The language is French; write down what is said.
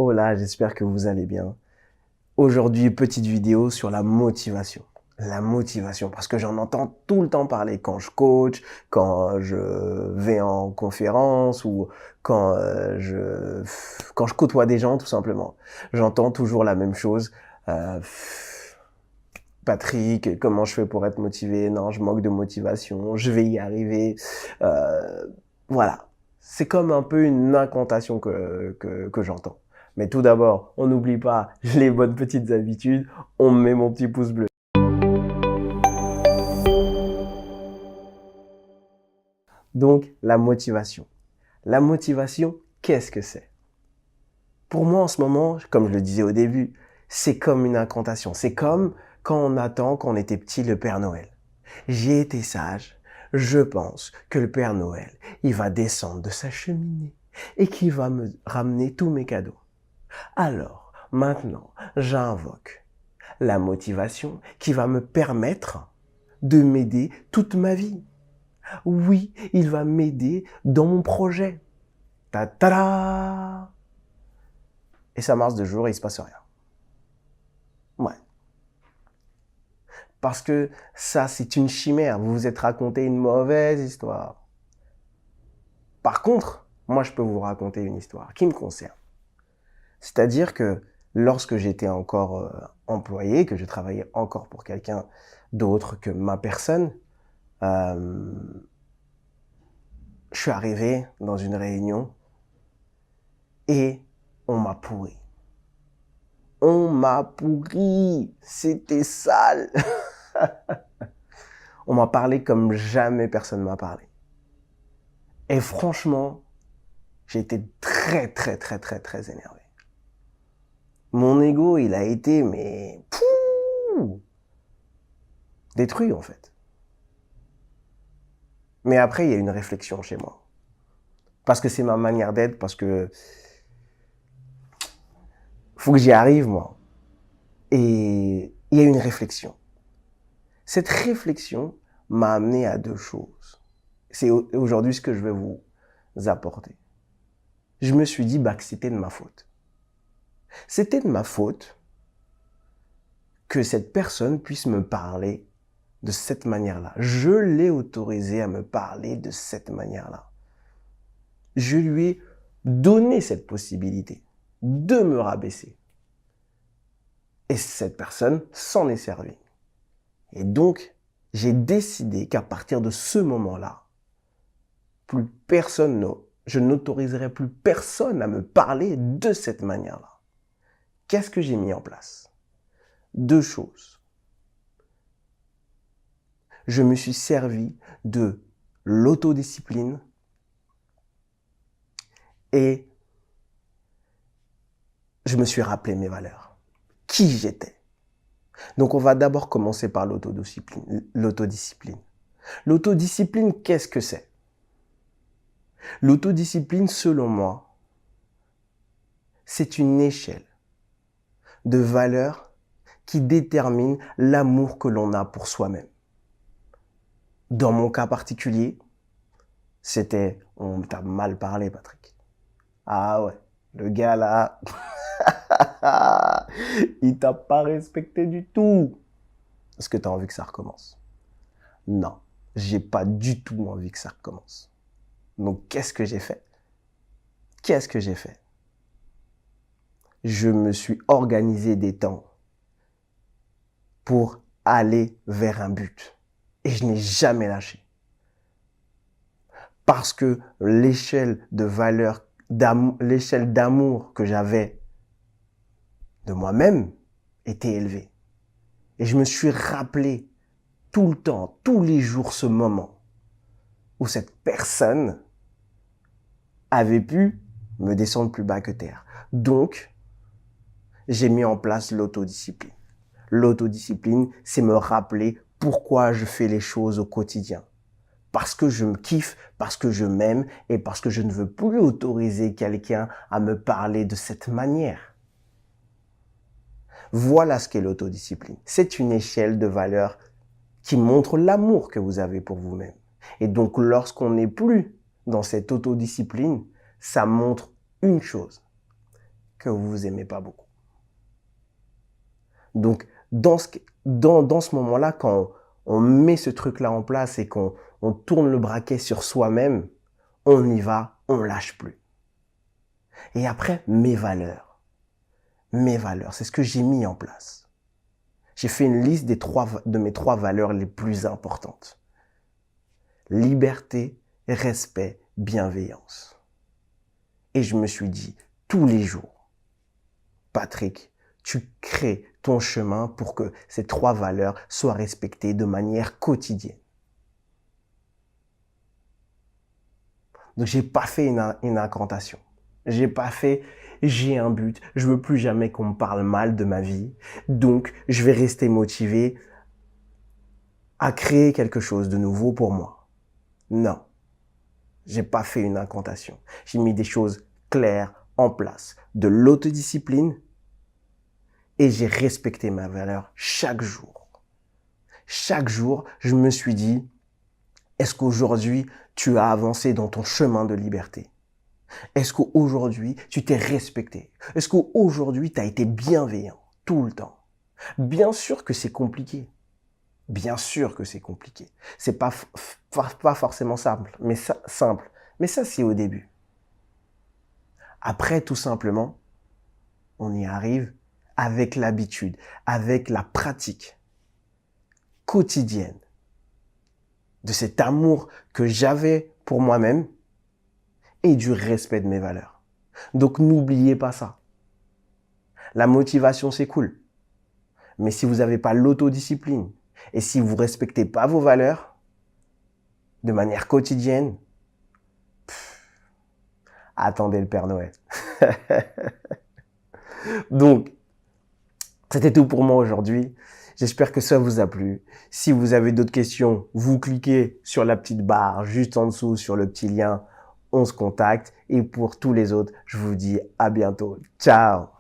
Hola, j'espère que vous allez bien. Aujourd'hui, petite vidéo sur la motivation. La motivation, parce que j'en entends tout le temps parler quand je coach, quand je vais en conférence ou quand je côtoie des gens, tout simplement. J'entends toujours la même chose. Euh, Patrick, comment je fais pour être motivé? Non, je manque de motivation, je vais y arriver. Euh, voilà. C'est comme un peu une incantation que j'entends. Mais tout d'abord, on n'oublie pas les bonnes petites habitudes, on met mon petit pouce bleu. Donc, la motivation. La motivation, qu'est-ce que c'est? Pour moi, en ce moment, comme je le disais au début, c'est comme une incantation. C'est comme quand on attend, quand on était petit, le Père Noël. J'ai été sage, je pense que le Père Noël, il va descendre de sa cheminée et qu'il va me ramener tous mes cadeaux. Alors, maintenant, j'invoque la motivation qui va me permettre de m'aider toute ma vie. Oui, il va m'aider dans mon projet. Ta-ta-da! Et ça marche 2 jours et il se passe rien. Ouais. Parce que ça, c'est une chimère. Vous vous êtes raconté une mauvaise histoire. Par contre, moi, je peux vous raconter une histoire qui me concerne. C'est-à-dire que lorsque j'étais encore employé, que je travaillais encore pour quelqu'un d'autre que ma personne, euh, je suis arrivé dans une réunion et on m'a pourri. On m'a pourri. C'était sale. On m'a parlé comme jamais personne m'a parlé. Et franchement, j'ai été très, très, très, très, très énervé. Mon ego, il a été, mais, détruit en fait. Mais après, il y a une réflexion chez moi. Parce que c'est ma manière d'être, parce que faut que j'y arrive, moi. Et il y a une réflexion. Cette réflexion m'a amené à 2 choses. C'est aujourd'hui ce que je vais vous apporter. Je me suis dit que c'était de ma faute. C'était de ma faute que cette personne puisse me parler de cette manière-là. Je l'ai autorisé à me parler de cette manière-là. Je lui ai donné cette possibilité de me rabaisser. Et cette personne s'en est servie. Et donc, j'ai décidé qu'à partir de ce moment-là, je n'autoriserai plus personne à me parler de cette manière-là. Qu'est-ce que j'ai mis en place? 2 choses. Je me suis servi de l'autodiscipline et je me suis rappelé mes valeurs. Qui j'étais. Donc on va d'abord commencer par l'autodiscipline. L'autodiscipline, qu'est-ce que c'est? L'autodiscipline, selon moi, c'est une échelle de valeurs qui détermine l'amour que l'on a pour soi-même. Dans mon cas particulier, c'était « on t'a mal parlé, Patrick ». Ah ouais, le gars là, il t'a pas respecté du tout. Est-ce que tu as envie que ça recommence? Non, j'ai pas du tout envie que ça recommence. Donc qu'est-ce que j'ai fait? Qu'est-ce que j'ai fait? Je me suis organisé des temps pour aller vers un but. Et je n'ai jamais lâché. Parce que l'échelle de valeur, l'échelle d'amour que j'avais de moi-même était élevée. Et je me suis rappelé tout le temps, tous les jours, ce moment où cette personne avait pu me descendre plus bas que terre. Donc, j'ai mis en place l'autodiscipline. L'autodiscipline, c'est me rappeler pourquoi je fais les choses au quotidien. Parce que je me kiffe, parce que je m'aime et parce que je ne veux plus autoriser quelqu'un à me parler de cette manière. Voilà ce qu'est l'autodiscipline. C'est une échelle de valeurs qui montre l'amour que vous avez pour vous-même. Et donc, lorsqu'on n'est plus dans cette autodiscipline, ça montre une chose, que vous vous aimez pas beaucoup. Donc, dans ce moment-là, quand on met ce truc-là en place et qu'on tourne le braquet sur soi-même, on y va, on lâche plus. Et après, mes valeurs. Mes valeurs, c'est ce que j'ai mis en place. J'ai fait une liste de mes 3 valeurs les plus importantes. Liberté, respect, bienveillance. Et je me suis dit, tous les jours, Patrick, tu crées ton chemin pour que ces 3 valeurs soient respectées de manière quotidienne. Donc, j'ai pas fait une incantation. J'ai pas fait, j'ai un but, je veux plus jamais qu'on me parle mal de ma vie. Donc, je vais rester motivé à créer quelque chose de nouveau pour moi. Non. J'ai pas fait une incantation. J'ai mis des choses claires en place. De l'autodiscipline. Et j'ai respecté ma valeur chaque jour. Chaque jour, je me suis dit, est-ce qu'aujourd'hui, tu as avancé dans ton chemin de liberté? Est-ce qu'aujourd'hui, tu t'es respecté? Est-ce qu'aujourd'hui, tu as été bienveillant tout le temps? Bien sûr que c'est compliqué. Bien sûr que c'est compliqué. C'est pas forcément simple. Mais ça, c'est au début. Après, tout simplement, on y arrive avec l'habitude, avec la pratique quotidienne de cet amour que j'avais pour moi-même et du respect de mes valeurs. Donc n'oubliez pas ça. La motivation, c'est cool. Mais si vous n'avez pas l'autodiscipline et si vous ne respectez pas vos valeurs de manière quotidienne, attendez le Père Noël. Donc, c'était tout pour moi aujourd'hui. J'espère que ça vous a plu. Si vous avez d'autres questions, vous cliquez sur la petite barre juste en dessous, sur le petit lien. On se contacte. Et pour tous les autres, je vous dis à bientôt. Ciao!